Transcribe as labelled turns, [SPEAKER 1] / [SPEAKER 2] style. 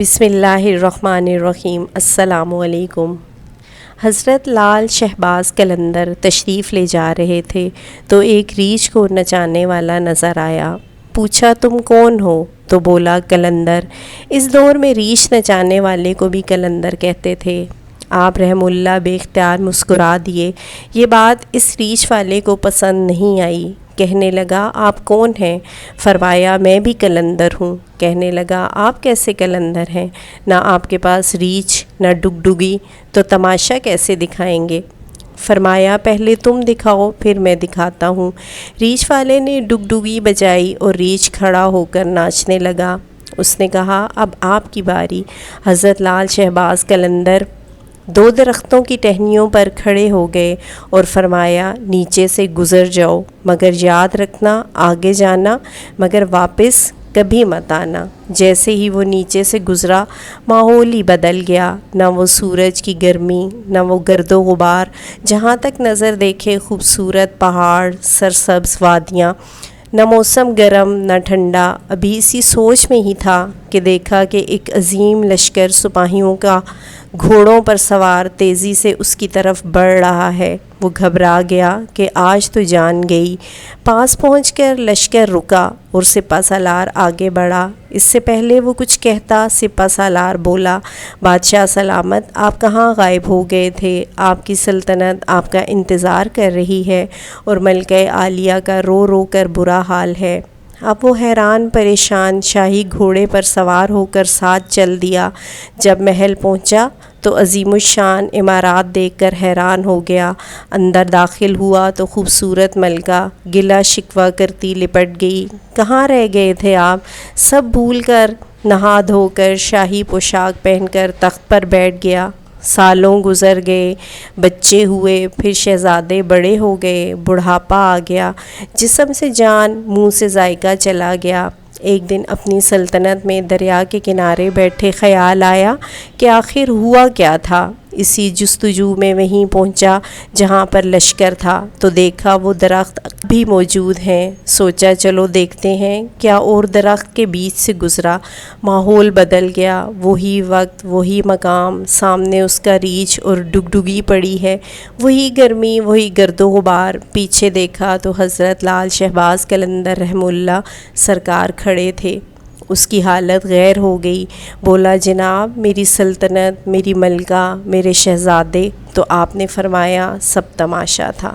[SPEAKER 1] بسم اللہ الرحمن الرحیم۔ السلام علیکم۔ حضرت لال شہباز قلندر تشریف لے جا رہے تھے تو ایک ریچھ کو نچانے والا نظر آیا۔ پوچھا تم کون ہو؟ تو بولا قلندر۔ اس دور میں ریچھ نچانے والے کو بھی قلندر کہتے تھے۔ آپ رحم اللہ بے اختیار مسکرا دیے۔ یہ بات اس ریچھ والے کو پسند نہیں آئی۔ کہنے لگا آپ کون ہیں؟ فرمایا میں بھی قلندر ہوں۔ کہنے لگا آپ کیسے قلندر ہیں؟ نہ آپ کے پاس ریچھ نہ ڈگڈگی، تو تماشا کیسے دکھائیں گے؟ فرمایا پہلے تم دکھاؤ پھر میں دکھاتا ہوں۔ ریچھ والے نے ڈگڈگی بجائی اور ریچھ کھڑا ہو کر ناچنے لگا۔ اس نے کہا اب آپ کی باری۔ حضرت لال شہباز قلندر دو درختوں کی ٹہنیوں پر کھڑے ہو گئے اور فرمایا نیچے سے گزر جاؤ، مگر یاد رکھنا آگے جانا، مگر واپس کبھی مت آنا۔ جیسے ہی وہ نیچے سے گزرا ماحول ہی بدل گیا۔ نہ وہ سورج کی گرمی نہ وہ گرد و غبار، جہاں تک نظر دیکھے خوبصورت پہاڑ، سرسبز وادیاں، نہ موسم گرم نہ ٹھنڈا۔ ابھی اسی سوچ میں ہی تھا کہ دیکھا کہ ایک عظیم لشکر سپاہیوں کا گھوڑوں پر سوار تیزی سے اس کی طرف بڑھ رہا ہے۔ وہ گھبرا گیا کہ آج تو جان گئی۔ پاس پہنچ کر لشکر رکا اور سپہ سالار آگے بڑھا۔ اس سے پہلے وہ کچھ کہتا سپہ سالار بولا بادشاہ سلامت، آپ کہاں غائب ہو گئے تھے؟ آپ کی سلطنت آپ کا انتظار کر رہی ہے اور ملکہ عالیہ کا رو رو کر برا حال ہے۔ اب وہ حیران پریشان شاہی گھوڑے پر سوار ہو کر ساتھ چل دیا۔ جب محل پہنچا تو عظیم الشان عمارات دیکھ کر حیران ہو گیا۔ اندر داخل ہوا تو خوبصورت ملکہ گلہ شکوہ کرتی لپٹ گئی۔ کہاں رہ گئے تھے آپ؟ سب بھول کر نہا دھو کر شاہی پوشاک پہن کر تخت پر بیٹھ گیا۔ سالوں گزر گئے، بچے ہوئے، پھر شہزادے بڑے ہو گئے، بڑھاپا آ گیا، جسم سے جان، منہ سے ذائقہ چلا گیا۔ ایک دن اپنی سلطنت میں دریا کے کنارے بیٹھے خیال آیا کہ آخر ہوا کیا تھا۔ اسی جستجو میں وہیں پہنچا جہاں پر لشکر تھا تو دیکھا وہ درخت بھی موجود ہیں۔ سوچا چلو دیکھتے ہیں کیا، اور درخت کے بیچ سے گزرا۔ ماحول بدل گیا، وہی وقت وہی مقام، سامنے اس کا ریچھ اور ڈگڈگی پڑی ہے، وہی گرمی وہی گرد و غبار۔ پیچھے دیکھا تو حضرت لال شہباز قلندر رحم اللہ سرکار کھڑے تھے۔ اس کی حالت غیر ہو گئی۔ بولا جناب میری سلطنت، میری ملکہ، میرے شہزادے۔ تو آپ نے فرمایا سب تماشا تھا۔